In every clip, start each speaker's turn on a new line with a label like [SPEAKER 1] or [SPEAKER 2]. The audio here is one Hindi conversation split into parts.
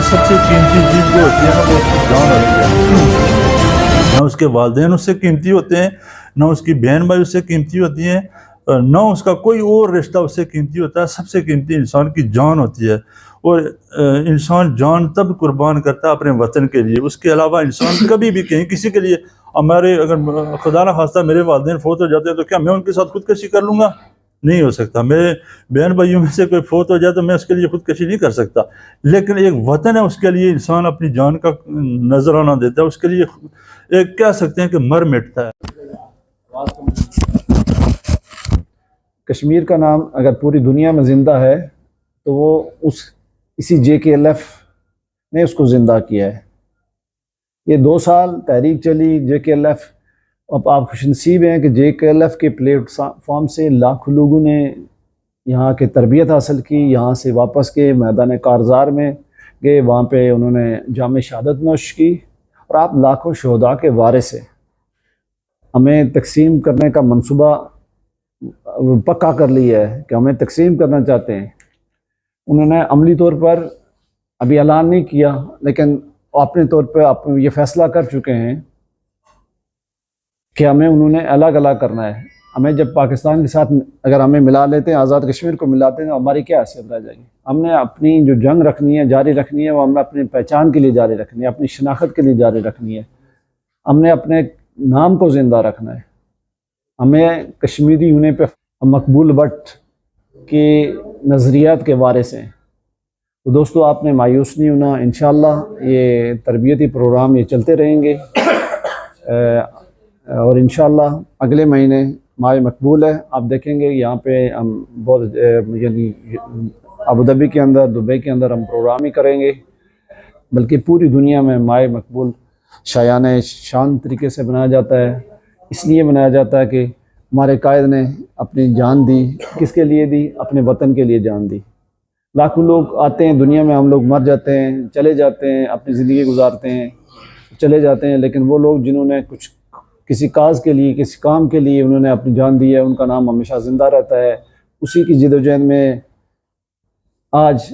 [SPEAKER 1] सबसे कीमती चीज़ जो होती है ना वो उसकी जान होती है। ना उसके वालिदैन उससे कीमती होते हैं, ना उसकी बहन भाई उससे कीमती होती हैं, ना उसका कोई और रिश्ता उससे कीमती होता है। सबसे कीमती इंसान की जान होती है, और इंसान जान तब कुर्बान करता है अपने वतन के लिए। उसके अलावा इंसान कभी भी कहीं किसी के लिए, हमारे अगर खुदा ना खास्ता मेरे वालिदैन फोत हो जाते हैं तो क्या मैं उनके साथ खुदकशी कर लूँगा? नहीं हो सकता। मेरे बहन भाइयों में से कोई फोत हो जाए तो मैं उसके लिए खुदकशी नहीं कर सकता। लेकिन एक वतन है, उसके लिए इंसान अपनी जान का नजराना देता है, उसके लिए एक कह सकते हैं कि मर मिटता है।
[SPEAKER 2] कश्मीर का नाम अगर पूरी दुनिया में ज़िंदा है तो वो इसी JKLF ने उसको ज़िंदा किया है। ये 2 साल तहरीक चली JKLF। अब आप खुशनसीब हैं कि JKLF के प्लेटफॉर्म से लाखों लोगों ने यहाँ की तरबियत हासिल की, यहाँ से वापस के मैदान कारज़ार में गए, वहाँ पे उन्होंने जाम शहादत नोश की, और आप लाखों शहदा के वारिस हैं। हमें तकसीम करने का मंसूबा पक्का कर लिया है कि हमें तकसीम करना चाहते हैं। उन्होंने अमली तौर पर अभी ऐलान नहीं किया, लेकिन अपने तौर पर आप ये फ़ैसला कर चुके हैं कि हमें उन्होंने अलग अलग करना है। हमें जब पाकिस्तान के साथ अगर हमें मिला लेते हैं, आज़ाद कश्मीर को मिलाते हैं, तो हमारी क्या हैसियत रह जाएगी। हमने अपनी जो जंग रखनी है, जारी रखनी है, वो हमें अपनी पहचान के लिए जारी रखनी है, अपनी शनाख्त के लिए जारी रखनी है। हमने अपने नाम को ज़िंदा रखना है। हमें कश्मीरी होने पर मकबूल भट्ट के नज़रियात के वारिस हैं। तो दोस्तों, आपने मायूस नहीं होना। इंशाअल्लाह ये तरबियती प्रोग्राम ये चलते रहेंगे, और इंशाअल्लाह अगले महीने माह मकबूल है। आप देखेंगे यहाँ पे हम बहुत यानी अबू धाबी के अंदर, दुबई के अंदर हम प्रोग्राम ही करेंगे, बल्कि पूरी दुनिया में माह मकबूल शायान शान तरीके से बनाया जाता है। इसलिए बनाया जाता है कि हमारे कायद ने अपनी जान दी। किसके लिए दी? अपने वतन के लिए जान दी। लाखों लोग आते हैं दुनिया में, हम लोग मर जाते हैं, चले जाते हैं, अपनी ज़िंदगी गुजारते हैं, चले जाते हैं, लेकिन वो लोग जिन्होंने कुछ किसी काज के लिए, किसी काम के लिए उन्होंने अपनी जान दी है, उनका नाम हमेशा ज़िंदा रहता है। उसी की जिदोजहद में आज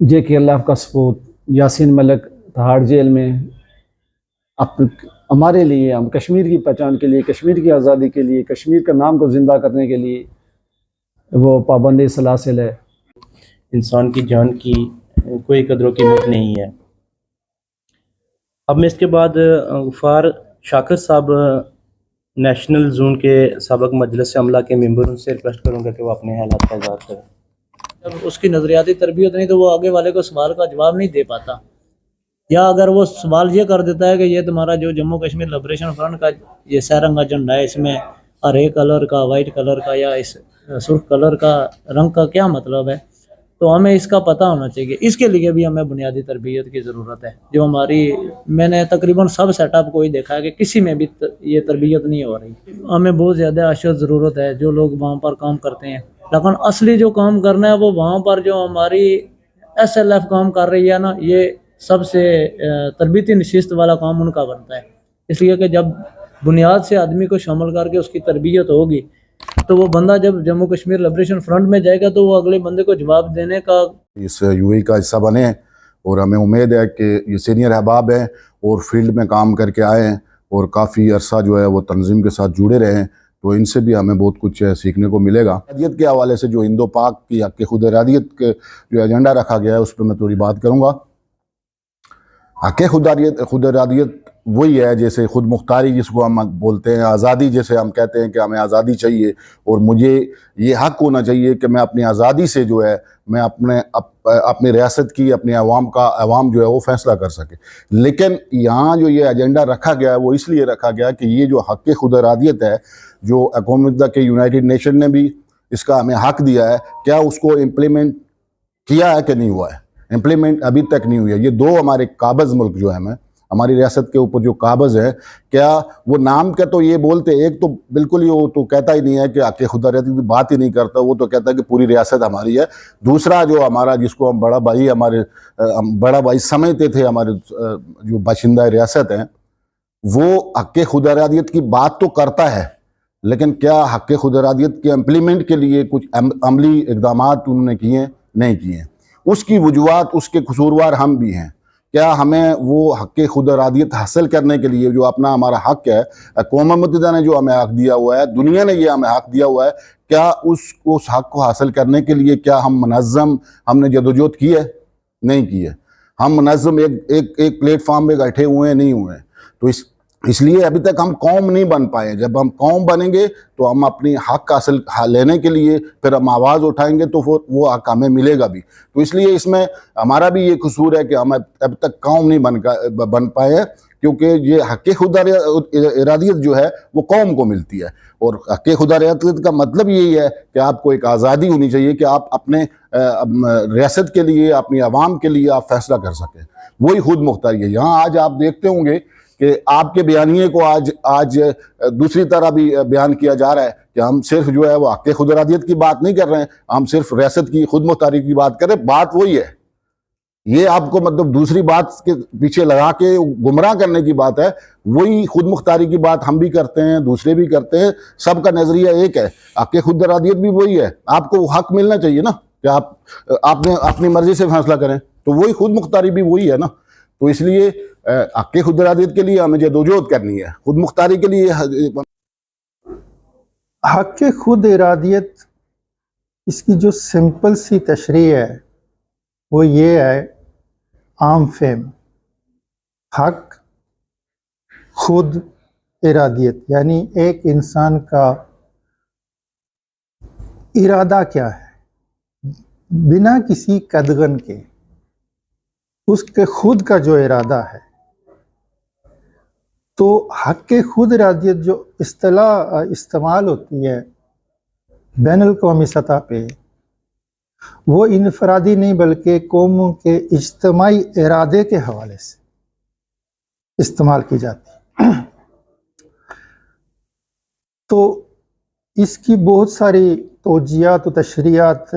[SPEAKER 2] JKLF का सपूत यासीन मलिक तिहाड़ जेल में हमारे लिए, हम कश्मीर की पहचान के लिए, कश्मीर की आज़ादी के लिए, कश्मीर का नाम को ज़िंदा करने के लिए वो पाबंदी सलासिल है।
[SPEAKER 3] इंसान की जान की कोई कदर कीमत नहीं है। अब मैं इसके बाद गफ्फार शाकिर साहब नेशनल जोन के सबक मजलिस अमला के मेंबर, उनसे रिक्वेस्ट करूँगा कि वो अपने हालात का इज़हार करें।
[SPEAKER 4] जब उसकी नज़रियाती तरबियत नहीं तो वो आगे वाले को सवाल का जवाब नहीं दे पाता, या अगर वो सवाल ये कर देता है कि ये तुम्हारा जो जम्मू कश्मीर लिबरेशन फ्रंट का ये सैरंगा झंडा है, इसमें हरे कलर का, वाइट कलर का या इस सुर्ख कलर का रंग का क्या मतलब है, तो हमें इसका पता होना चाहिए। इसके लिए भी हमें बुनियादी तरबियत की ज़रूरत है, जो हमारी, मैंने तकरीबन सब सेटअप को ही देखा है कि किसी में भी ये तरबियत नहीं हो रही। हमें बहुत ज़्यादा अशद ज़रूरत है जो लोग वहाँ पर काम करते हैं, लेकिन असली जो काम करना है वो वहाँ पर जो हमारी SLF काम कर रही है ना, ये सबसे तरबियती नशिस्त वाला काम उनका बनता है। इसलिए कि जब बुनियाद से आदमी को शामिल करके उसकी तरबियत होगी तो वो बंदा जब जम्मू कश्मीर लिबरेशन फ्रंट में जाएगा तो वो अगले बंदे को जवाब देने का
[SPEAKER 5] इस UAE का हिस्सा बने, और हमें उम्मीद है कि ये सीनियर अहबाब हैं और फील्ड में काम करके आए हैं और काफ़ी अरसा जो है वो तंजीम के साथ जुड़े रहे हैं, तो इनसे भी हमें बहुत कुछ सीखने को मिलेगा। इरादियत के हवाले से जो इंदो पाक की हक़ खुद इरादियत के जो एजेंडा रखा गया है उस पर मैं थोड़ी बात करूँगा। हक़ खुद इरादियत वही है जैसे खुद मुख्तारी जिसको हम बोलते हैं, आज़ादी जैसे हम कहते हैं कि हमें आज़ादी चाहिए और मुझे ये हक़ होना चाहिए कि मैं अपनी आज़ादी से जो है मैं अपनी रियासत की, अपने अवाम जो है वो फ़ैसला कर सके। लेकिन यहाँ जो ये एजेंडा रखा गया है वो इसलिए रखा गया कि ये जो हक़ खुद इरादियत है, जो अक़वाम मुत्तहिदा के यूनाइटेड नेशन ने भी इसका हमें हक़ दिया है, क्या उसको इम्प्लीमेंट किया है कि नहीं हुआ है? इम्प्लीमेंट अभी तक नहीं हुई है। ये 2 हमारे काबज़ मुल्क जो है, हमारी रियासत के ऊपर जो काबज़ है, क्या वो नाम का तो ये बोलते, एक तो बिल्कुल ही वो तो कहता ही नहीं है कि हक़ खुद इरादियत की बात ही नहीं करता, वो तो कहता है कि पूरी रियासत हमारी है। दूसरा जो हमारा, जिसको हम बड़ा भाई समझते थे, हमारे जो बाशिंदा रियासत हैं, वो हक़ खुद इरादियत की बात तो करता है, लेकिन क्या हक़ खुद इरादियत के इम्प्लीमेंट के लिए कुछ अमली इक़दामात उन्होंने किए? नहीं किए। उसकी वजूहात, उसके कसूरवार हम भी हैं। क्या हमें वो हक़ खुद इरादियत हासिल करने के लिए जो अपना हमारा हक़ है, क़ौम मुत्तहिदा ने जो हमें हक़ दिया हुआ है, दुनिया ने ये हमें हक़ दिया हुआ है, क्या उस हक़ को हासिल करने के लिए क्या हम मुनज़्ज़म हमने जदोजहद की है? नहीं की है। हम मुनज़्ज़म एक प्लेटफॉर्म पे बैठे हुए हैं, नहीं हुए हैं। तो इसलिए अभी तक हम कौम नहीं बन पाए। जब हम कौम बनेंगे तो हम अपनी हक़ हासिल लेने के लिए फिर हम आवाज़ उठाएंगे तो वो हक़ हमें मिलेगा भी। तो इसलिए इसमें हमारा भी ये कसूर है कि हम अब तक कौम नहीं बन पाए हैं, क्योंकि ये हक़ खुद इरादियत जो है वो कौम को मिलती है। और हक़ खुद इरादियत का मतलब यही है कि आपको एक आज़ादी होनी चाहिए कि आप अपने रियासत के लिए, अपनी आवाम के लिए आप फैसला कर सकें। वही खुद मुख्तारी है। यहाँ आज आप देखते होंगे कि आपके बयानिए को आज दूसरी तरह भी बयान किया जा रहा है कि हम सिर्फ जो है वो हक़ खुद इरादियत की बात नहीं कर रहे हैं, हम सिर्फ रियासत की खुद मुख्तारी की बात कर रहे हैं। बात वही है। ये आपको मतलब दूसरी बात के पीछे लगा के गुमराह करने की बात है। वही खुद मुख्तारी की बात हम भी करते हैं, दूसरे भी करते हैं, सबका नज़रिया एक है। हक़ खुद इरादियत भी वही है। आपको हक़ मिलना चाहिए ना कि आपने अपनी मर्जी से फैसला करें, तो वही खुद मुख्तारी भी वही है ना। तो इसलिए हक़ खुद इरादियत के लिए हमें जदोजहद करनी है, खुद मुख्तारी के लिए।
[SPEAKER 6] हक़ खुद इरादियत, इसकी जो सिंपल सी तशरीह है वो ये है, आम फेम। हक़ खुद इरादियत यानी एक इंसान का इरादा क्या है, बिना किसी कदगन के उसके खुद का जो इरादा है। तो हक़ खुद इरादियत जो इस्तिलाह इस्तेमाल होती है बैनुल कौमी सतह पे, वो इनफरादी नहीं बल्कि कौमों के इज्तिमाई इरादे के हवाले से इस्तेमाल की जाती है। तो इसकी बहुत सारी तौजियात व तशरीयात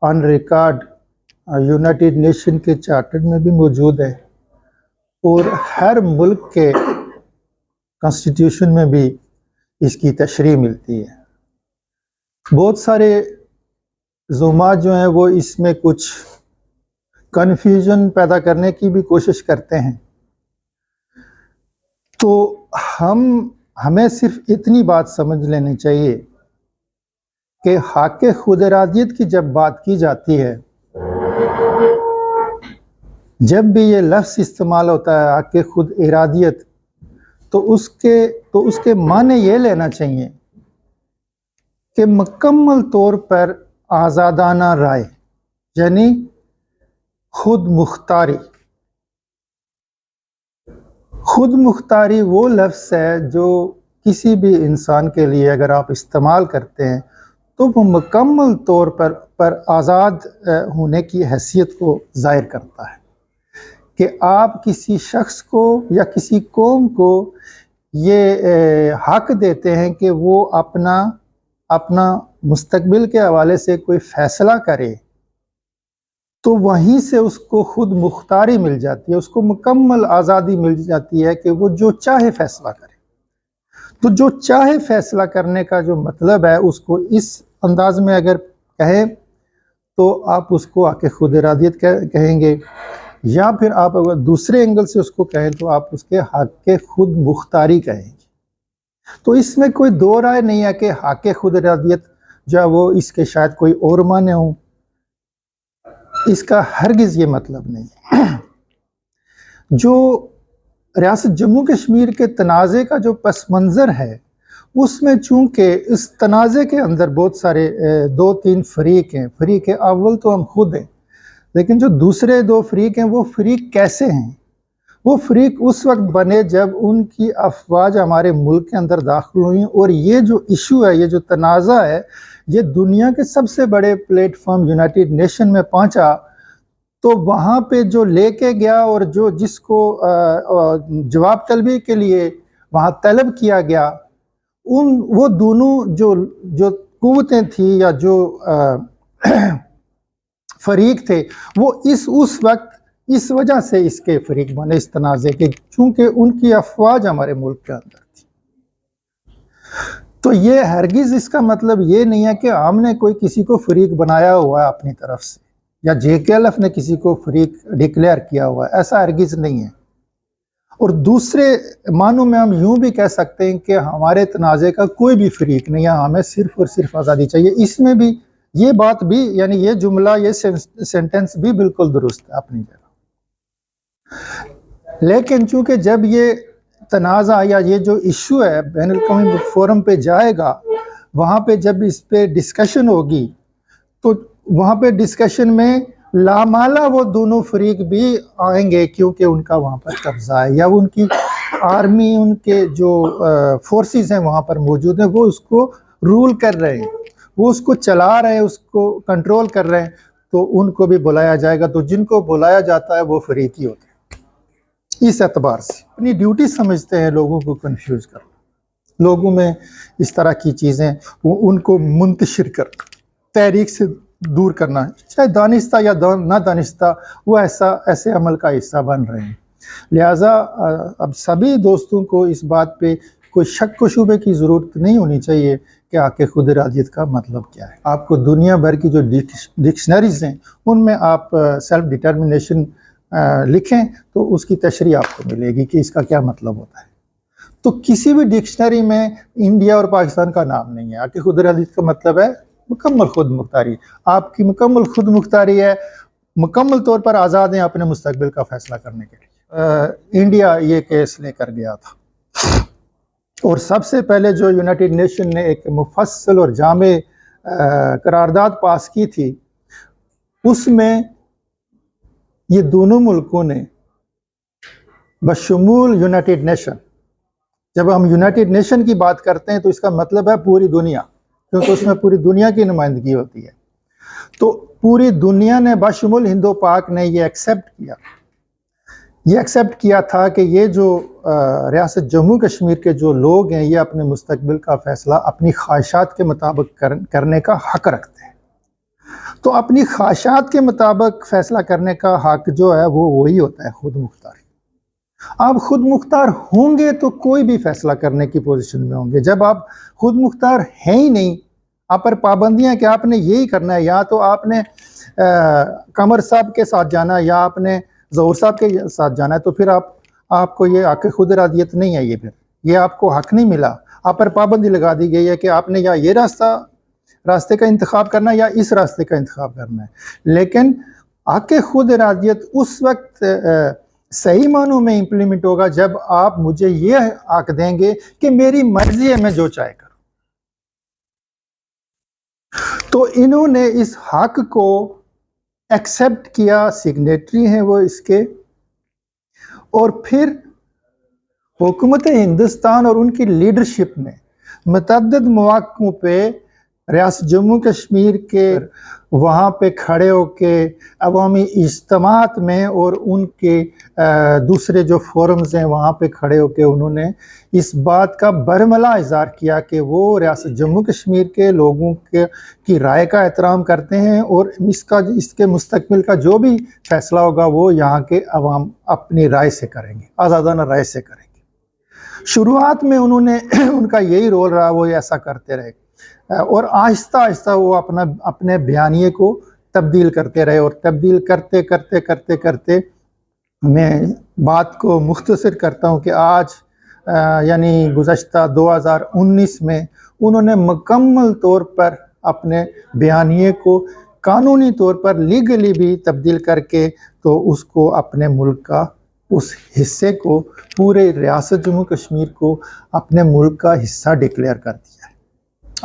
[SPEAKER 6] ऑन रिकॉर्ड यूनाइटेड नेशन के चार्टर में भी मौजूद है, और हर मुल्क के कॉन्स्टिट्यूशन में भी इसकी तशरीह मिलती है। बहुत सारे ज़ुमा जो हैं वो इसमें कुछ कन्फ्यूजन पैदा करने की भी कोशिश करते हैं। तो हमें सिर्फ इतनी बात समझ लेनी चाहिए कि हक़ खुद इरादियत की जब बात की जाती है, जब भी ये लफ्ज़ इस्तेमाल होता है हक़ खुद इरादियत, तो उसके माने ये लेना चाहिए कि मुकम्मल तौर पर आज़ादाना राय, यानी खुद मुख्तारी। खुद मुख्तारी वो लफ्ज़ है जो किसी भी इंसान के लिए अगर आप इस्तेमाल करते हैं तो वो मुकम्मल तौर पर आज़ाद होने की हैसियत को ज़ाहिर करता है कि आप किसी शख्स को या किसी कौम को ये हक़ देते हैं कि वो अपना मुस्तकबिल के हवाले से कोई फ़ैसला करे, तो वहीं से उसको खुद मुख्तारी मिल जाती है, उसको मुकम्मल आज़ादी मिल जाती है कि वो जो चाहे फ़ैसला करे। तो जो चाहे फ़ैसला करने का जो मतलब है, उसको इस अंदाज़ में अगर कहें तो आप उसको हक़ खुद इरादियत कहेंगे, या फिर आप अगर दूसरे एंगल से उसको कहें तो आप उसके हक़ खुद मुख्तारी कहेंगे। तो इसमें कोई दो राय नहीं है कि हक़ खुद इरादियत जो है वो इसके शायद कोई और माने हों, इसका हरगिज़ ये मतलब नहीं है। जो रियासत जम्मू कश्मीर के तनाज़े का जो पस मंज़र है, उसमें चूँकि इस तनाज़े के अंदर बहुत सारे 2-3 फ़रीक हैं। फ़रीक अव्वल तो हम खुद हैं, लेकिन जो दूसरे 2 फ़रीक हैं वो फ़रीक कैसे हैं? वो फ़रीक उस वक्त बने जब उनकी अफवाज हमारे मुल्क के अंदर दाखिल हुई, और ये जो इशू है, ये जो तनाज़ा है, ये दुनिया के सबसे बड़े प्लेटफॉर्म यूनाइटेड नेशन में पहुंचा। तो वहाँ पे जो लेके गया और जिसको जवाब तलबी के लिए वहाँ तलब किया गया, वो दोनों जो कुव्वतें थी या जो फ़रीक थे, वो उस वक्त इस वजह से इसके फ़रीक बने इस तनाज़े के, चूँकि उनकी अफवाज हमारे मुल्क के अंदर थी। तो ये हरगिज़ इसका मतलब ये नहीं है कि हमने कोई किसी को फ़रीक बनाया हुआ है अपनी तरफ से। या JKLF ने किसी को फरीक डिक्लेयर किया हुआ है, ऐसा हरगिज़ नहीं है। और दूसरे मानों में हम यूं भी कह सकते हैं कि हमारे तनाज़े का कोई भी फरीक नहीं है, हमें सिर्फ और सिर्फ आज़ादी चाहिए। इसमें भी ये बात भी, यानी ये जुमला, ये सेंटेंस भी बिल्कुल दुरुस्त है अपनी जगह। लेकिन चूंकि जब ये तनाज़ा या ये जो इशू है बैनुल अक़वामी फोरम पे जाएगा, वहाँ पे जब इस पे डिस्कशन होगी तो वहाँ पे डिस्कशन में लामाला वो दोनों फरीक भी आएंगे, क्योंकि उनका वहाँ पर कब्जा है या उनकी आर्मी, उनके जो फोर्सेस हैं वहाँ पर मौजूद हैं, वो उसको रूल कर रहे हैं, वो उसको चला रहे हैं, उसको कंट्रोल कर रहे हैं, तो उनको भी बुलाया जाएगा। तो जिनको बुलाया जाता है वो फरीक ही होते हैं। इस एतबार से अपनी ड्यूटी समझते हैं लोगों को कंफ्यूज करना, लोगों में इस तरह की चीज़ें उनको मुंतशिर कर, तहरीक से दूर करना, चाहे दानिस्ता या ना दानिस्ता, वो ऐसे अमल का हिस्सा बन रहे हैं। लिहाजा अब सभी दोस्तों को इस बात पे कोई शक व शुबे की ज़रूरत नहीं होनी चाहिए कि आके खुद इरादियत का मतलब क्या है। आपको दुनिया भर की जो डिक्शनरीज़ हैं उनमें आप सेल्फ डिटर्मिनेशन लिखें तो उसकी तशरीह आपको मिलेगी कि इसका क्या मतलब होता है। तो किसी भी डिक्शनरी में इंडिया और पाकिस्तान का नाम नहीं है। आके खुद इरादियत का मतलब है मुकम्मल खुद मुख्तारी। आपकी मुकम्मल खुद मुख्तारी है, मुकम्मल तौर पर आज़ाद हैं अपने मुस्तकबिल का फ़ैसला करने के लिए। इंडिया ये केस लेकर गया था और सबसे पहले जो यूनाइटेड नेशन ने एक मुफस्सल और जामे करारदाद पास की थी, उसमें ये दोनों मुल्कों ने बशमूल यूनाइटेड नेशन, जब हम यूनाइटेड नेशन की बात करते हैं तो इसका मतलब है पूरी दुनिया, क्योंकि उसमें पूरी दुनिया की नुमाइंदगी होती है। तो पूरी दुनिया ने बशमूल हिंदो पाक ने ये एक्सेप्ट किया था कि ये जो रियासत जम्मू कश्मीर के जो लोग हैं ये अपने मुस्तकबिल का फ़ैसला अपनी ख्वाहिशात के मुताबिक करने का हक़ रखते हैं। तो अपनी ख्वाहिशात के मुताबिक फ़ैसला करने का हक़ जो है वो वही होता है खुद मुख्तारी। आप खुद मुख्तार होंगे तो कोई भी फ़ैसला करने की पोजीशन में होंगे। जब आप खुद मुख्तार हैं ही नहीं, आप पर पाबंदियाँ कि आपने यही करना है, या तो आपने कमर साहब के साथ जाना या आपने ज़हूर साहब के साथ जाना है, तो फिर आपको ये आके खुद इरादियत नहीं है, ये आपको हक़ नहीं मिला। आप पर पाबंदी लगा दी गई है कि आपने या ये रास्ते का इंतखाब करना है या इस रास्ते का इंतखाब करना है। लेकिन आके खुद इरादियत उस वक्त सही मानों में इम्प्लीमेंट होगा जब आप मुझे ये हक़ देंगे कि मेरी मर्जी है, मैं जो चाहे करूं। तो इन्होंने इस हक़ को एक्सेप्ट किया, सिग्नेटरी हैं वो इसके, और फिर हुकूमत हिंदुस्तान और उनकी लीडरशिप ने मुतअद्दिद मौक़ों पे रियासत जम्मू कश्मीर के वहाँ पे खड़े होके अवामी इज्तिमात में और उनके दूसरे जो फोरम्स हैं वहाँ पे खड़े होके उन्होंने इस बात का बरमला इज़हार किया कि वो रियासत जम्मू कश्मीर के लोगों की राय का एहतराम करते हैं और इसके मुस्तकबिल का जो भी फ़ैसला होगा वो यहाँ के अवाम अपनी राय से करेंगे, आज़ादाना राय से करेंगे। शुरुआत में उन्होंने उनका यही रोल रहा, वो ऐसा करते रहे और आहिस्ता आहिस्ता वो अपने बयानिए को तब्दील करते रहे, और तब्दील करते करते करते करते मैं बात को मुख्तसर करता हूँ कि आज यानी गुज़श्ता 2019 में उन्होंने मुकम्मल तौर पर अपने बयानिए को कानूनी तौर पर लीगली भी तब्दील करके तो उसको अपने मुल्क का उस हिस्से को, पूरे रियासत जम्मू कश्मीर को अपने मुल्क का हिस्सा डिक्लेयर कर दिया है,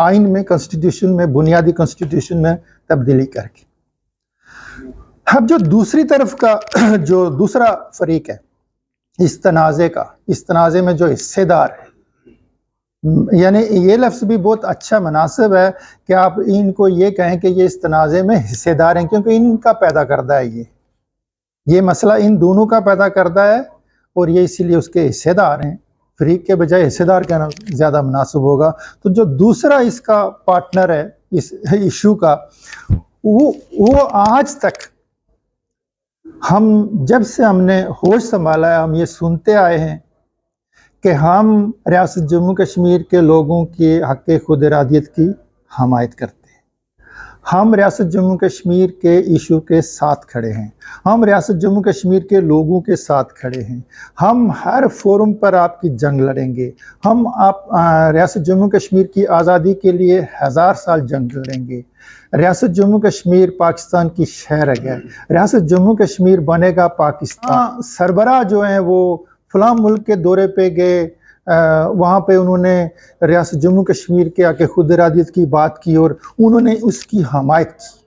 [SPEAKER 6] आइन में, कॉन्स्टिट्यूशन में, बुनियादी कॉन्स्टिट्यूशन में तब्दीली करके। अब जो दूसरी तरफ का जो दूसरा फरीक है इस तनाज़े में जो हिस्सेदार है, यानी ये लफ्ज़ भी बहुत अच्छा मुनासिब है कि आप इनको ये कहें कि ये इस तनाज़े में हिस्सेदार हैं, क्योंकि इनका पैदा करदा है, ये मसला इन दोनों का पैदा करदा है और ये इसीलिए उसके हिस्सेदार हैं। फरीक के बजाय हिस्सेदार कहना ज़्यादा मुनासिब होगा। तो जो दूसरा इसका पार्टनर है इस इशू का, वो आज तक हम जब से हमने होश संभाला है हम ये सुनते आए हैं कि हम रियासत जम्मू कश्मीर के लोगों के हक़ खुद इरादियत की हमायत करते हैं, हम रियासत जम्मू कश्मीर के इशू के साथ खड़े हैं, हम रियासत जम्मू कश्मीर के लोगों के साथ खड़े हैं, हम हर फोरम पर आपकी जंग लड़ेंगे, हम रियासत जम्मू कश्मीर की आज़ादी के लिए 1000 साल जंग लड़ेंगे। रियासत जम्मू कश्मीर पाकिस्तान की शहर है, रियासत जम्मू कश्मीर बनेगा पाकिस्तान। सरबराह जो हैं वो फलां मुल्क के दौरे पे गए, वहाँ पे उन्होंने रियासत जम्मू कश्मीर के आके खुद इरादियत की बात की और उन्होंने उसकी हमायत की।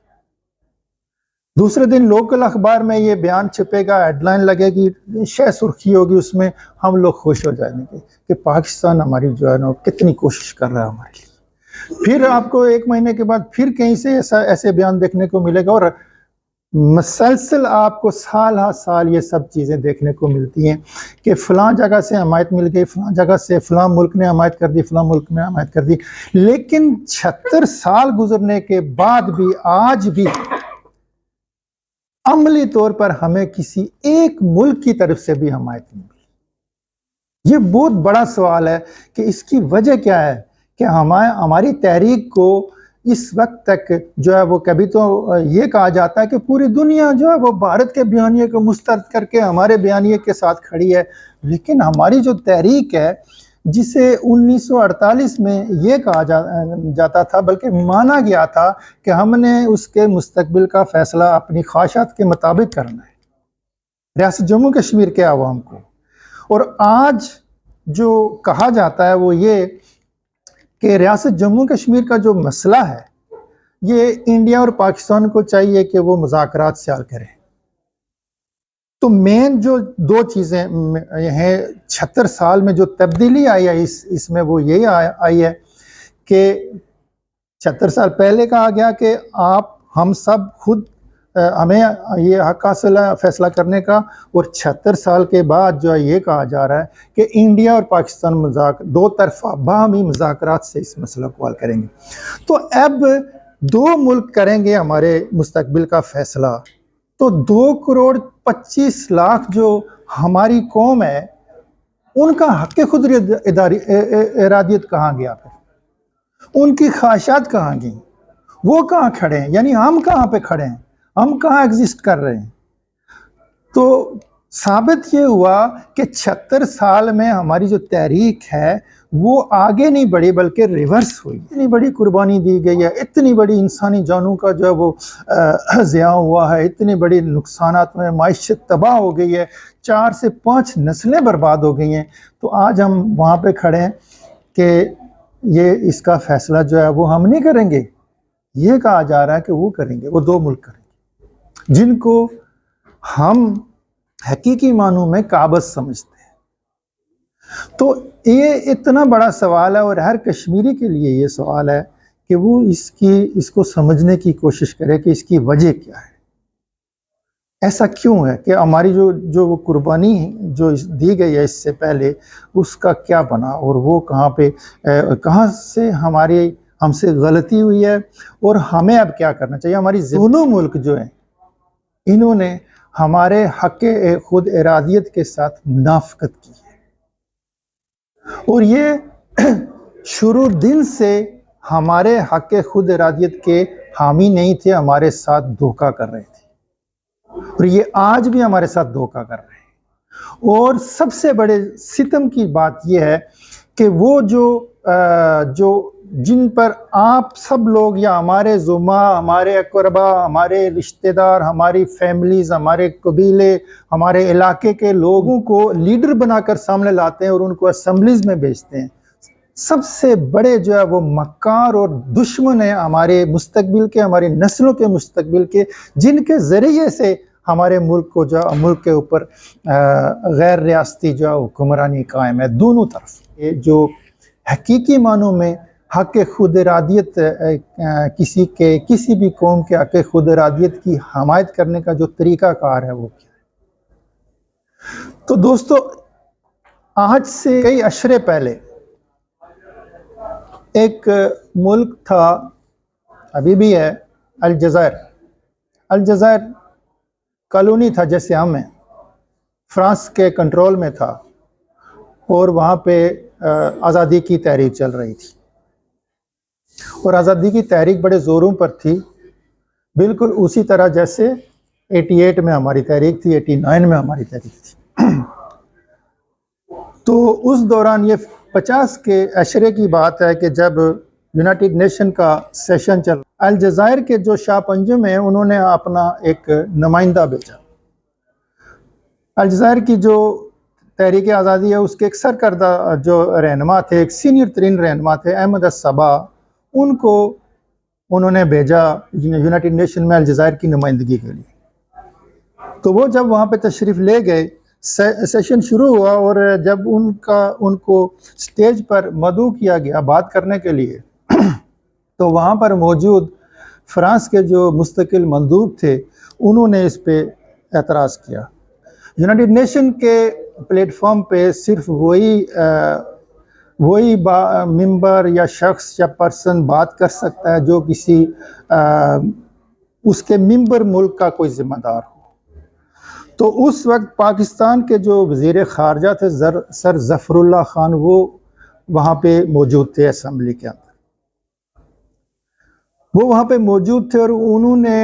[SPEAKER 6] दूसरे दिन लोकल अखबार में ये बयान छपेगा, हेडलाइन लगेगी, शह सुर्खी होगी, उसमें हम लोग खुश हो जाएंगे कि पाकिस्तान हमारी जो है ना कितनी कोशिश कर रहा है हमारे लिए। फिर आपको 1 महीने के बाद फिर कहीं से ऐसे बयान देखने को मिलेगा और मसलसल आपको साल हर साल ये सब चीज़ें देखने को मिलती हैं कि फ़लाँ जगह से हमायत मिल गई, फ़लाँ जगह से फ़लाँ मुल्क ने हमायत कर दी, फ़लाँ मुल्क ने हमायत कर दी। लेकिन 76 साल गुजरने के बाद भी आज भी अमली तौर पर हमें किसी एक मुल्क की तरफ से भी हमायत नहीं मिली। ये बहुत बड़ा सवाल है कि इसकी वजह क्या है कि हमारी तहरीक को इस वक्त तक जो है वो कभी तो ये कहा जाता है कि पूरी दुनिया जो है वो भारत के बयानिए को मुस्तरद करके हमारे बयानिए के साथ खड़ी है, लेकिन हमारी जो तहरीक है जिसे 1948 में ये कहा जाता था, बल्कि माना गया था कि हमने उसके मुस्तकबिल का फ़ैसला अपनी ख्वाहिशात के मुताबिक करना है रियासत जम्मू कश्मीर के आवाम को। और आज जो कहा जाता है वो ये कि रियासत जम्मू कश्मीर का जो मसला है ये इंडिया और पाकिस्तान को चाहिए कि वो मुज़ाकरात से हल करें। तो मेन जो 2 चीज़ें हैं 76 साल में जो तब्दीली आई है इसमें वो यही आई है कि 76 साल पहले कहा गया कि हम सब खुद हमें ये हक हासिल है फैसला करने का, और 76 साल के बाद जो है ये कहा जा रहा है कि इंडिया और पाकिस्तान दो तरफा बाहमी मुज़ाकरात से इस मसला को हल करेंगे। तो अब 2 मुल्क करेंगे हमारे मुस्तकबिल का फ़ैसला, तो 2 करोड़ 25 लाख जो हमारी कौम है उनका हक़ खुद इरादियत कहाँ गया, फिर उनकी ख्वाहिशात कहाँ गई, वो कहाँ खड़े हैं, यानी हम कहाँ पे खड़े हैं, हम कहाँ एग्जिस्ट कर रहे हैं। तो साबित ये हुआ कि 76 साल में हमारी जो तहरीक है वो आगे नहीं बढ़ी बल्कि रिवर्स हुई। इतनी बड़ी कुर्बानी दी गई है, इतनी बड़ी इंसानी जानों का जो है वो ज़िया हुआ है, इतनी बड़ी नुकसानात में माइशत तबाह हो गई है, 4 से 5 नस्लें बर्बाद हो गई हैं। तो आज हम वहाँ पे खड़े हैं कि ये इसका फ़ैसला जो है वो हम नहीं करेंगे, ये कहा जा रहा है कि वो करेंगे, वो 2 मुल्क करेंगे जिनको हम हकीकी मानों में काबज़ समझते हैं। तो ये इतना बड़ा सवाल है और हर कश्मीरी के लिए ये सवाल है कि वो इसको समझने की कोशिश करे कि इसकी वजह क्या है, ऐसा क्यों है कि हमारी जो वो कुर्बानी जो दी गई है इससे पहले उसका क्या बना और वो कहाँ से हमसे गलती हुई है और हमें अब क्या करना चाहिए। हमारी दोनों मुल्क जो हैं इन्होंने हमारे हक़ खुद इरादियत के साथ मुनाफ़कत की है और ये शुरू दिन से हमारे हक़ खुद इरादियत के हामी नहीं थे, हमारे साथ धोखा कर रहे थे और ये आज भी हमारे साथ धोखा कर रहे हैं। और सबसे बड़े सितम की बात यह है कि वो जो जिन पर आप सब लोग या हमारे जुमा, हमारे अकरबा, हमारे रिश्तेदार, हमारी फैमिलीज़, हमारे कबीले, हमारे इलाके के लोगों को लीडर बनाकर सामने लाते हैं और उनको असम्बलीज़ में भेजते हैं, सबसे बड़े जो है वो मक्कार और दुश्मन हैं हमारे मुस्तकबिल के, हमारी नस्लों के मुस्तकबिल के, जिनके ज़रिए से हमारे मुल्क के ऊपर गैर रियासती जो हुक्मरानी कायम है दोनों तरफ। ये जो हकीकी मानों में हक़ खुद इरादियत किसी भी कौम के हक़ खुद इरादियत की हमायत करने का जो तरीक़ाकार है वो क्या है। तो दोस्तों आज से कई अशरे पहले एक मुल्क था, अभी भी है, अलजायर कॉलोनी था जैसे हम हैं, फ्रांस के कंट्रोल में था और वहाँ पे आज़ादी की तहरीक चल रही थी और आज़ादी की तहरीक बड़े ज़ोरों पर थी बिल्कुल उसी तरह जैसे 88 में हमारी तहरीक थी, 89 में हमारी तहरीक थी। तो उस दौरान ये 50 के अशरे की बात है कि जब यूनाइटेड नेशन का सेशन चल, अलजायर के जो शाह पंजुम है उन्होंने अपना एक नुमाइंदा भेजा। अलजायर की जो तहरीक आज़ादी है उसके एक सरकर्दा जो रहनुमा थे, एक सीनियर तरीन रहनुमा थे अहमद सबा, उनको उन्होंने भेजा यूनाइटेड नेशन में अलजायर की नुमाइंदगी के लिए। तो वो जब वहाँ पे तशरीफ़ ले गए, सेशन शुरू हुआ और जब उनको स्टेज पर मदऊ किया गया बात करने के लिए तो वहाँ पर मौजूद फ्रांस के जो मुस्तकिल मंदूब थे उन्होंने इस पे एतराज़ किया। यूनाइटेड नेशन के प्लेटफॉर्म पे सिर्फ वही मेंबर या शख्स या पर्सन बात कर सकता है जो किसी उसके मेंबर मुल्क का कोई ज़िम्मेदार हो। तो उस वक्त पाकिस्तान के जो वज़ीर ख़ारजा थे सर ज़फ़रुल्लाह ख़ान, वो वहाँ पे मौजूद थे असम्बली के अंदर। वो वहाँ पे मौजूद थे और उन्होंने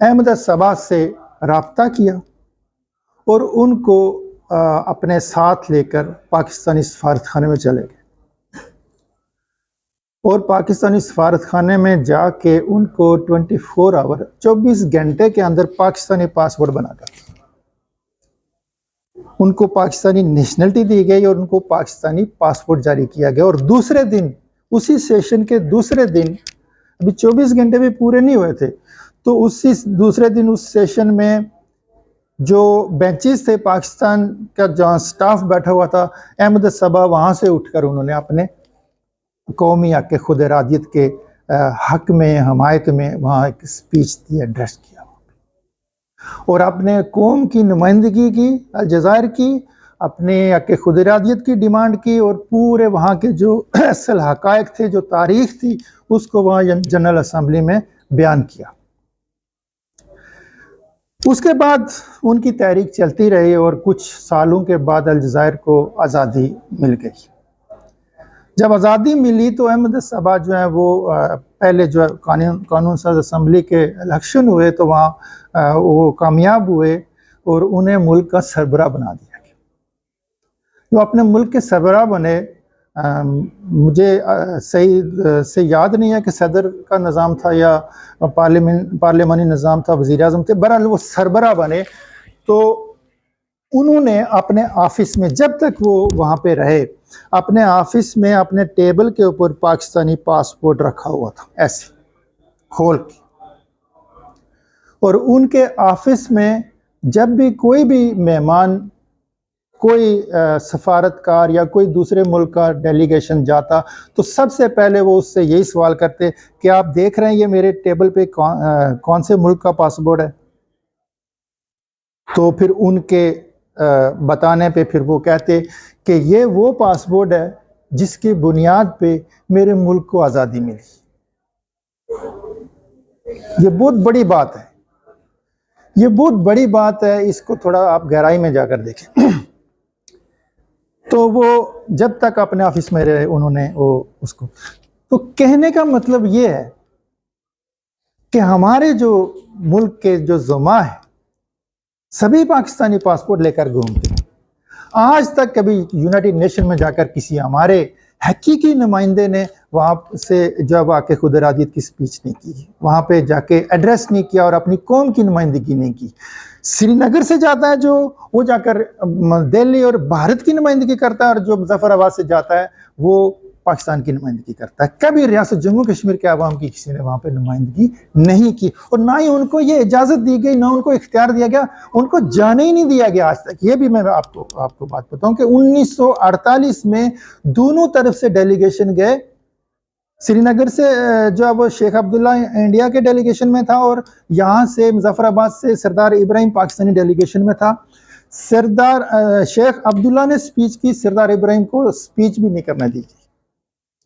[SPEAKER 6] अहमद सबा से रब्ता किया और उनको अपने साथ लेकर पाकिस्तानी सफारतखाने में चले गए और पाकिस्तानी सफारतखाने में जाके उनको 24 आवर 24 घंटे के अंदर पाकिस्तानी पासपोर्ट बनाकर उनको पाकिस्तानी नेशनलिटी दी गई और उनको पाकिस्तानी पासपोर्ट जारी किया गया। और दूसरे दिन, उसी सेशन के दूसरे दिन, अभी 24 घंटे भी पूरे नहीं हुए थे, तो उसी दूसरे दिन उस सेशन में जो बेंचेस थे, पाकिस्तान का जहाँ स्टाफ बैठा हुआ था, अहमद सबा वहाँ से उठकर उन्होंने अपने कौमी हक़ खुद इरादियत के हक़ में, हमायत में वहाँ एक स्पीच दी, एड्रेस किया और अपने कौम की नुमाइंदगी की, अलजायर की, अपने हक़ खुद इरादियत की डिमांड की और पूरे वहाँ के जो असल हक़ाइक़ थे, जो तारीख़ थी, उसको वहाँ जनरल असम्बली में बयान किया। उसके बाद उनकी तहरीक चलती रही और कुछ सालों के बाद अलजायर को आज़ादी मिल गई। जब आज़ादी मिली तो अहमद सबा जो है वो पहले जो है कानून साज असम्बली के इलेक्शन हुए तो वहाँ वो कामयाब हुए और उन्हें मुल्क का सरबराह बना दिया गया। जो अपने मुल्क के सरबराह बने, मुझे सही से याद नहीं है कि सदर का निज़ाम था या पार्लिमानी निज़ाम था, वज़ीर आज़म थे, बहरहाल वो सरबराह बने। तो उन्होंने अपने ऑफिस में, जब तक वो वहाँ पे रहे, अपने ऑफिस में अपने टेबल के ऊपर पाकिस्तानी पासपोर्ट रखा हुआ था, ऐसे खोल के। और उनके ऑफिस में जब भी कोई भी मेहमान, कोई सफारतकार या कोई दूसरे मुल्क का डेलीगेशन जाता तो सबसे पहले वो उससे यही सवाल करते कि आप देख रहे हैं ये मेरे टेबल पे कौन से मुल्क का पासपोर्ट है। तो फिर उनके बताने पे फिर वो कहते कि ये वो पासपोर्ट है जिसकी बुनियाद पे मेरे मुल्क को आज़ादी मिली। ये बहुत बड़ी बात है, ये बहुत बड़ी बात है, इसको थोड़ा आप गहराई में जाकर देखें। तो वो जब तक अपने ऑफिस में रहे उन्होंने वो उसको, तो कहने का मतलब ये है कि हमारे जो मुल्क के जो ज़ुमा है सभी पाकिस्तानी पासपोर्ट लेकर घूमते हैं। आज तक कभी यूनाइटेड नेशन में जाकर किसी हमारे हकीकी नुमाइंदे ने वहाँ से जब आके खुद इरादियत की स्पीच नहीं की, वहाँ पे जाके एड्रेस नहीं किया और अपनी कौम की नुमाइंदगी नहीं की। श्रीनगर से जाता है जो, वो जाकर दिल्ली और भारत की नुमाइंदगी करता है, और जो मुजफ्फराबाद से जाता है वो पाकिस्तान की नुमाइंदगी करता है। कभी रियासत जम्मू कश्मीर के अवाम की किसी ने वहाँ पे नुमाइंदगी नहीं की और ना ही उनको ये इजाज़त दी गई, ना उनको इख्तियार दिया गया, उनको जाने ही नहीं दिया गया आज तक। ये भी मैं आपको बात बताऊँ कि 1948 में दोनों तरफ से डेलीगेशन गए। श्रीनगर से जो अब शेख अब्दुल्ला इंडिया के डेलीगेशन में था और यहाँ से मुजफ्फराबाद से सरदार इब्राहिम पाकिस्तानी डेलीगेशन में था। सरदार शेख अब्दुल्ला ने स्पीच की, सरदार इब्राहिम को स्पीच भी नहीं करने दी गई।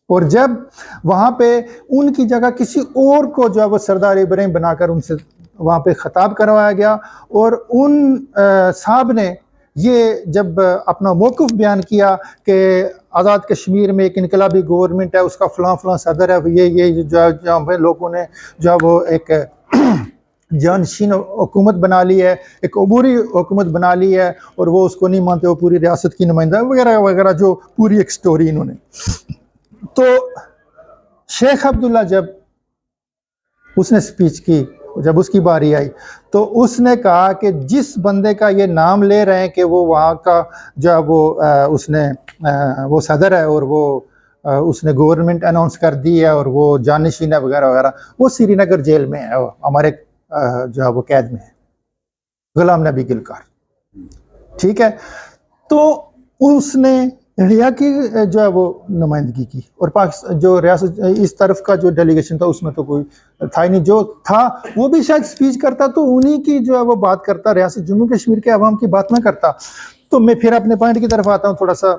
[SPEAKER 6] और जब वहाँ पे उनकी जगह किसी और को जो है वो सरदार इब्राहिम बनाकर उनसे वहाँ पे ख़ताब करवाया गया और उन साहब ने ये जब अपना मौक़िफ़ बयान किया कि आज़ाद कश्मीर में एक इनकलाबी गवर्नमेंट है, उसका फ़लाँ सदर है, ये जो लोगों ने जो वो एक जानशीन हुकूमत बना ली है, एक अबूरी हुकूमत बना ली है और वो उसको नहीं मानते, वो पूरी रियासत की नुमाइंदा वगैरह वगैरह, जो पूरी एक स्टोरी इन्होंने। तो शेख अब्दुल्ला जब उसने स्पीच की, जब उसकी बारी आई, तो उसने कहा कि जिस बंदे का ये नाम ले रहे हैं कि वो वहाँ का जो वो वो सदर है और वो उसने गवर्नमेंट अनाउंस कर दी है और वो जानशीन है वगैरह वगैरह, वो श्रीनगर जेल में है, वो हमारे जो वो कैद में है, गुलाम नबी गिलकार, ठीक है। तो उसने इंडिया की जो है वो नुमाइंदगी की, और पाकिस्तान जो रियासत इस तरफ का जो डेलीगेशन था उसमें तो कोई था ही नहीं, जो था वो भी शायद स्पीच करता तो उन्हीं की जो है वो बात करता, रियासत जम्मू कश्मीर के अवाम की बात में करता। तो मैं फिर अपने पॉइंट की तरफ आता हूँ, थोड़ा सा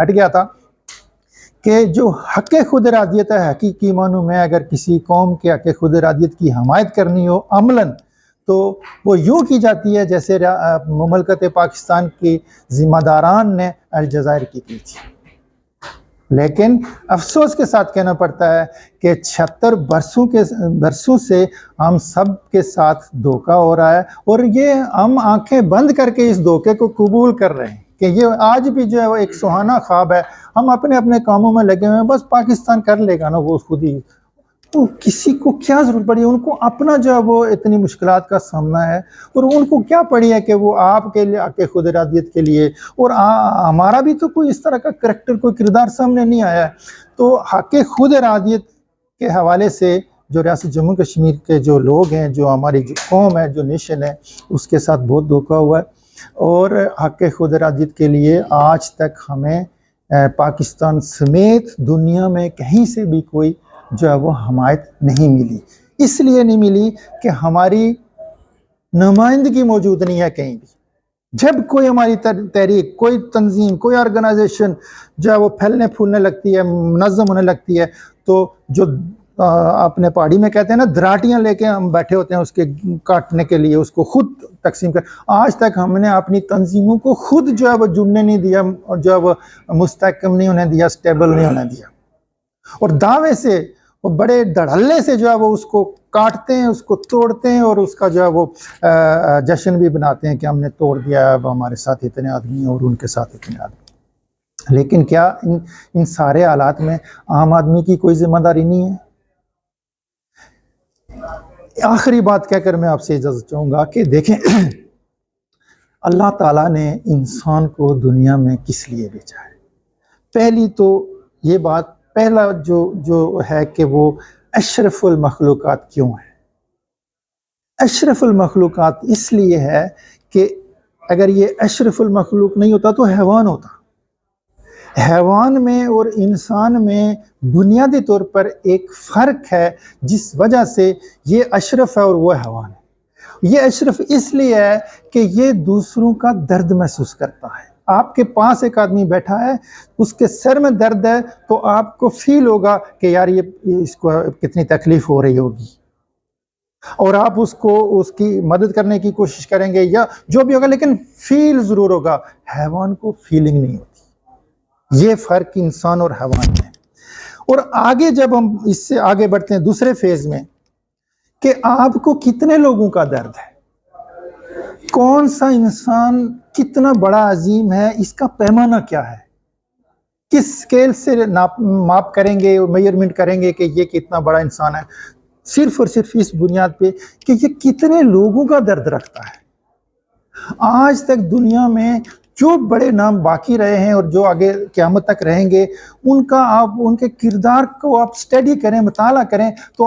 [SPEAKER 6] हट गया था कि जो हक़ खुद इरादियत है हकीकी मानों में, अगर किसी कौम के हक़ खुद इरादियत की हमायत करनी हो अमलन, तो वो यूँ की जाती है जैसे मुमलकत पाकिस्तान की ज़िम्मेदारान ने अलजायर की थी। लेकिन अफसोस के साथ कहना पड़ता है कि 76 बरसों से हम सब के साथ धोखा हो रहा है, और ये हम आंखें बंद करके इस धोखे को कबूल कर रहे हैं कि ये आज भी जो है वो एक सुहाना ख्वाब है। हम अपने अपने कामों में लगे हुए हैं, बस पाकिस्तान कर लेगा ना वो खुद ही, तो किसी को क्या ज़रूरत पड़ी है, उनको अपना जो है वो इतनी मुश्किलात का सामना है, और उनको क्या पड़ी है कि वो आपके लिए, आपके खुद इरादियत के लिए, और हमारा भी तो कोई इस तरह का करैक्टर, कोई किरदार सामने नहीं आया है। तो हक़ खुद इरादियत के हवाले से जो रियासत जम्मू कश्मीर के जो लोग हैं, जो हमारी जो कौम है, जो नेशन है, उसके साथ बहुत धोखा हुआ है, और हक़ खुद इरादियत के लिए आज तक हमें पाकिस्तान समेत दुनिया में कहीं से भी कोई जो है वो हमायत नहीं मिली। इसलिए नहीं मिली कि हमारी नुमाइंदगी मौजूद नहीं है कहीं भी। जब कोई हमारी तहरीक, कोई तंजीम, कोई ऑर्गेनाइजेशन जो है वो फैलने फूलने लगती है, मुनज़्ज़म होने लगती है, तो जो अपने पहाड़ी में कहते हैं ना, दराटियाँ लेके हम बैठे होते हैं उसके काटने के लिए, उसको खुद तकसीम कर। आज तक हमने अपनी तंजीमों को खुद जो है वो जुड़ने नहीं दिया, जो है वो मुस्तहकम नहीं होने दिया, स्टेबल नहीं होने दिया, और दावे से, वो बड़े धड़ल्ले से जो है वो उसको काटते हैं, उसको तोड़ते हैं, और उसका जो है वो जश्न भी बनाते हैं कि हमने तोड़ दिया, अब हमारे साथ इतने आदमी और उनके साथ इतने आदमी। लेकिन क्या इन सारे हालात में आम आदमी की कोई जिम्मेदारी नहीं है? आखिरी बात कहकर मैं आपसे इजाज़त चाहूँगा कि देखें, अल्लाह ताला ने इंसान को दुनिया में किस लिए भेजा है। पहली तो ये बात, पहला जो है कि वो अशरफुल मखलूक़ात क्यों है। अशरफुल मखलूक़ात इसलिए है कि अगर ये अशरफुल मखलूक नहीं होता तो हैवान होता। हैवान में और इंसान में बुनियादी तौर पर एक फ़र्क है, जिस वजह से ये अशरफ है और वो हैवान है। ये अशरफ इसलिए है कि ये दूसरों का दर्द महसूस करता है। आपके पास एक आदमी बैठा है, उसके सर में दर्द है, तो आपको फील होगा कि यार ये इसको कितनी तकलीफ़ हो रही होगी, और आप उसको, उसकी मदद करने की कोशिश करेंगे या जो भी होगा, लेकिन फील ज़रूर होगा। हैवान को फीलिंग नहीं होती। ये फ़र्क इंसान और हैवान में। और आगे जब हम इससे आगे बढ़ते हैं दूसरे फेज़ में, कि आपको कितने लोगों का दर्द है, कौन सा इंसान कितना बड़ा अजीम है, इसका पैमाना क्या है, किस स्केल से माप करेंगे, मेजरमेंट करेंगे कि ये कितना बड़ा इंसान है, सिर्फ और सिर्फ इस बुनियाद पे कि ये कितने लोगों का दर्द रखता है। आज तक दुनिया में जो बड़े नाम बाकी रहे हैं और जो आगे क़यामत तक रहेंगे, उनका आप, उनके किरदार को आप स्टडी करें, मुताला करें, तो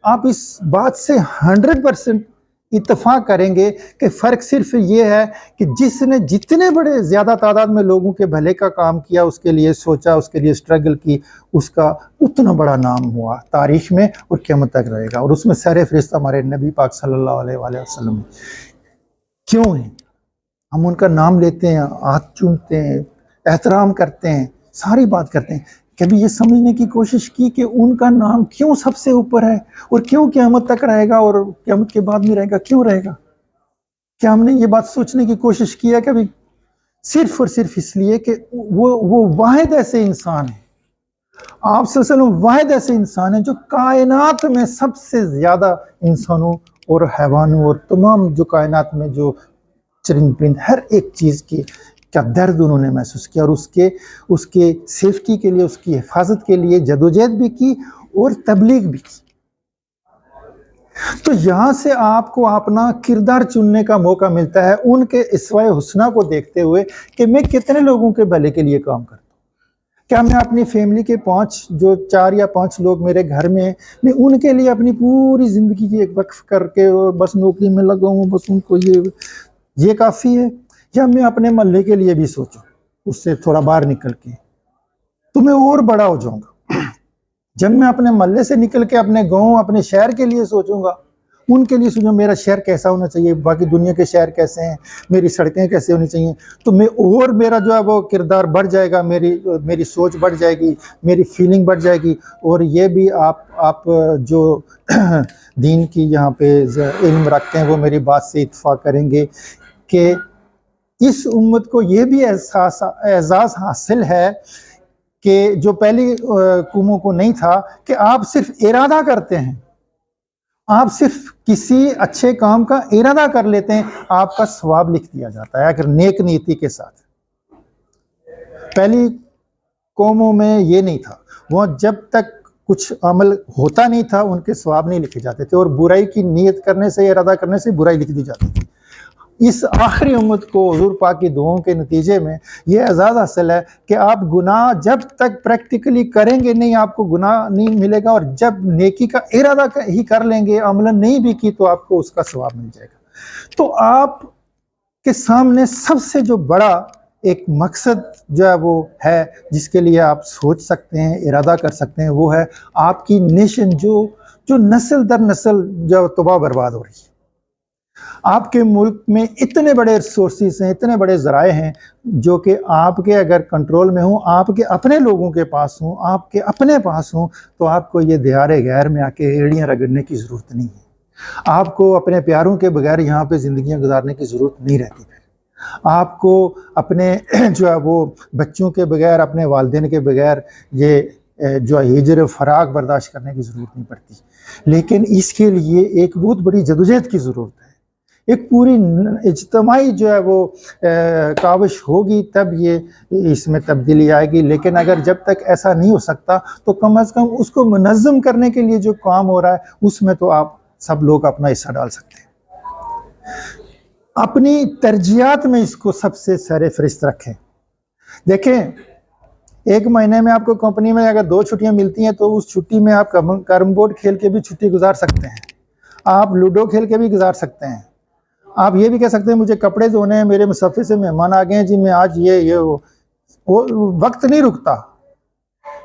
[SPEAKER 6] आप इस बात से 100% इत्तेफाक करेंगे कि फ़र्क सिर्फ ये है कि जिसने जितने बड़े ज़्यादा तादाद में लोगों के भले का काम किया, उसके लिए सोचा, उसके लिए स्ट्रगल की, उसका उतना बड़ा नाम हुआ तारीख़ में और क़यामत तक रहेगा। और उसमें सर फ़हरिस्त हमारे नबी पाक सल्लल्लाहु अलैहि वसल्लम क्यों हैं? हम उनका नाम लेते हैं, हाथ चूमते हैं, एहतराम करते हैं, सारी बात करते हैं। कभी ये समझने की कोशिश की कि उनका नाम क्यों सबसे ऊपर है और क्यों क़यामत तक रहेगा और क़यामत के बाद नहीं रहेगा, क्यों रहेगा? क्या हमने ये बात सोचने की कोशिश की है कभी? सिर्फ और सिर्फ इसलिए कि वो वाहिद ऐसे इंसान है, आप सल्लल्लाहु अलैहि वसल्लम वाहिद ऐसे इंसान हैं जो कायनात में सबसे ज़्यादा इंसानों और हैवानों और तमाम जो कायनात में जो चरिंद परिंद हर एक चीज़ की का दर्द उन्होंने महसूस किया और उसके सेफ्टी के लिए, उसकी हिफाजत के लिए जदोजहद भी की और तबलीग भी की। तो यहाँ से आपको अपना किरदार चुनने का मौका मिलता है उनके इस्वाए हुस्ना को देखते हुए कि मैं कितने लोगों के भले के लिए काम करता हूँ। क्या मैं अपनी फैमिली के 4 या 5 लोग मेरे घर में हैं, मैं उनके लिए अपनी पूरी ज़िंदगी की एक वक्फ करके और बस नौकरी में लगा हूँ, बस उनको ये काफ़ी है? या मैं अपने मोहल्ले के लिए भी सोचूं, उससे थोड़ा बाहर निकल के तो मैं और बड़ा हो जाऊंगा। जब मैं अपने मोहल्ले से निकल के अपने गांव, अपने शहर के लिए सोचूंगा, उनके लिए सोचूंगा मेरा शहर कैसा होना चाहिए, बाकी दुनिया के शहर कैसे हैं, मेरी सड़कें कैसे होनी चाहिए, तो मैं और मेरा जो है वो किरदार बढ़ जाएगा, मेरी सोच बढ़ जाएगी, मेरी फीलिंग बढ़ जाएगी। और ये भी आप जो दीन की यहाँ पे इल्म रखते हैं वो मेरी बात से इत्तेफाक करेंगे कि इस उम्मत को ये भी एहसास हासिल है कि जो पहली कौमों को नहीं था कि आप सिर्फ इरादा करते हैं, आप सिर्फ किसी अच्छे काम का इरादा कर लेते हैं, आपका सवाब लिख दिया जाता है अगर नेक नीति के साथ। पहली कौमों में ये नहीं था, वो जब तक कुछ अमल होता नहीं था उनके सवाब नहीं लिखे जाते थे और बुराई की नीयत करने से, इरादा करने से बुराई लिख दी जाती थी। इस आखिरी उम्मत को हुजूर पाक की दुआओं के नतीजे में ये एजाज़ हासिल है कि आप गुनाह जब तक प्रैक्टिकली करेंगे नहीं, आपको गुनाह नहीं मिलेगा, और जब नेकी का इरादा ही कर लेंगे, अमलन नहीं भी की, तो आपको उसका सवाब मिल जाएगा। तो आप के सामने सबसे जो बड़ा एक मकसद जो है वो है जिसके लिए आप सोच सकते हैं, इरादा कर सकते हैं, वो है आपकी नेशन जो नस्ल दर नस्ल जो तबाह बर्बाद हो रही है। आपके मुल्क में इतने बड़े रिसोर्सेज हैं, इतने बड़े ज़राए हैं जो कि आपके अगर कंट्रोल में हों, आपके अपने लोगों के पास हों, आपके अपने पास हों, तो आपको ये दियारे गैर में आके एड़ियाँ रगड़ने की ज़रूरत नहीं है। आपको अपने प्यारों के बगैर यहाँ पे ज़िंदगियाँ गुजारने की ज़रूरत नहीं रहती। आपको अपने जो है वो बच्चों के बगैर, अपने वालिदैन के बगैर ये जो हिजर फराक बर्दाश्त करने की ज़रूरत नहीं पड़ती। लेकिन इसके लिए एक बहुत बड़ी जदोजहद की ज़रूरत है, एक पूरी इज्तमाही जो है वो काविश होगी, तब ये इसमें तब्दीली आएगी। लेकिन अगर जब तक ऐसा नहीं हो सकता तो कम से कम उसको मुनज़्ज़म करने के लिए जो काम हो रहा है उसमें तो आप सब लोग अपना हिस्सा डाल सकते हैं। अपनी तरजीहात में इसको सबसे सरे फरिस्त रखें। देखें, एक महीने में आपको कंपनी में अगर 2 छुट्टियां मिलती हैं तो उस छुट्टी में आप कैरम बोर्ड खेल के भी छुट्टी गुजार सकते हैं, आप लूडो खेल के भी गुजार सकते हैं, आप ये भी कह सकते हैं मुझे कपड़े धोने हैं, मेरे मुसफ़े से मेहमान आ गए हैं जी, मैं आज वो वक्त नहीं रुकता।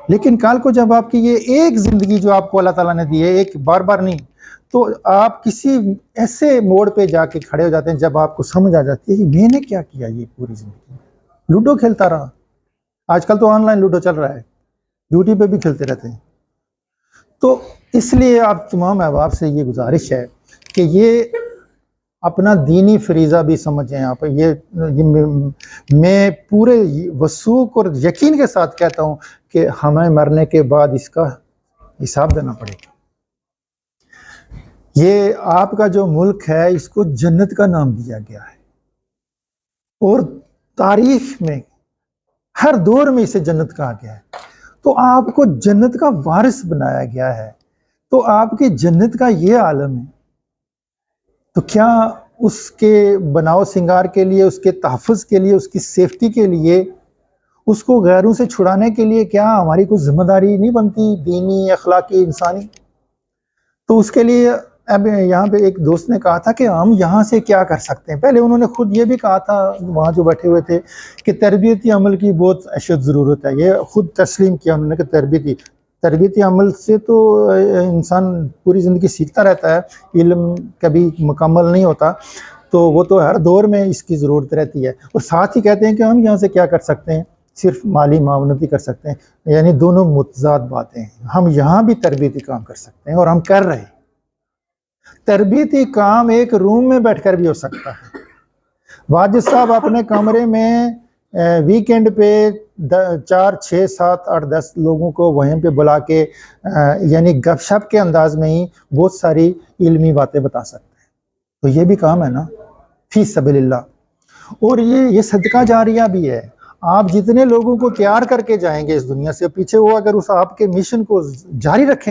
[SPEAKER 6] लेकिन कल को जब आपकी ये एक ज़िंदगी जो आपको अल्लाह ताला ने दी है, एक बार नहीं, तो आप किसी ऐसे मोड़ पे जाके खड़े हो जाते हैं जब आपको समझ आ जाती है कि मैंने क्या किया ये पूरी ज़िंदगी, लूडो खेलता रहा। आजकल तो ऑनलाइन लूडो चल रहा है, ड्यूटी पे भी खेलते रहते हैं। तो इसलिए आप तमाम अहबाब से ये गुजारिश है कि ये अपना दीनी फरीज़ा भी समझें। आप ये मैं पूरे वसूख और यकीन के साथ कहता हूँ कि हमें मरने के बाद इसका हिसाब देना पड़ेगा। ये आपका जो मुल्क है इसको जन्नत का नाम दिया गया है और तारीख में हर दौर में इसे जन्नत कहा गया है। तो आपको जन्नत का वारिस बनाया गया है, तो आपकी जन्नत का ये आलम है, तो क्या उसके बनाव सिंगार के लिए, उसके तहफ़्फ़ुज़ के लिए, उसकी सेफ्टी के लिए, उसको गैरों से छुड़ाने के लिए क्या हमारी कोई जिम्मेदारी नहीं बनती दीनी, अखलाकी, इंसानी? तो उसके लिए अब यहाँ पे एक दोस्त ने कहा था कि हम यहाँ से क्या कर सकते हैं। पहले उन्होंने खुद ये भी कहा था, वहाँ जो बैठे हुए थे, कि तरबियती अमल की बहुत अशद ज़रूरत है। ये खुद तस्लीम किया उन्होंने कि तरबियती अमल से तो इंसान पूरी ज़िंदगी सीखता रहता है, इल्म कभी मुकम्मल नहीं होता, तो वो तो हर दौर में इसकी ज़रूरत रहती है। और साथ ही कहते हैं कि हम यहाँ से क्या कर सकते हैं, सिर्फ माली मावनती कर सकते हैं, यानी दोनों मुतज़ाद बातें हैं। हम यहाँ भी तरबियती काम कर सकते हैं और हम कर रहे हैं। तरबियती काम एक रूम में बैठकर भी हो सकता है। वाजिद साहब अपने कमरे में वीकेंड पे 4, 6, 7, 8, 10 लोगों को वहीं पे बुला के यानी गपशप के अंदाज में ही बहुत सारी इल्मी बातें बता सकते हैं। तो ये भी काम है ना, फी सबीलिल्लाह। और ये सदका जारिया भी है। आप जितने लोगों को तैयार करके जाएंगे इस दुनिया से, पीछे वो अगर उस आपके मिशन को जारी रखेंगे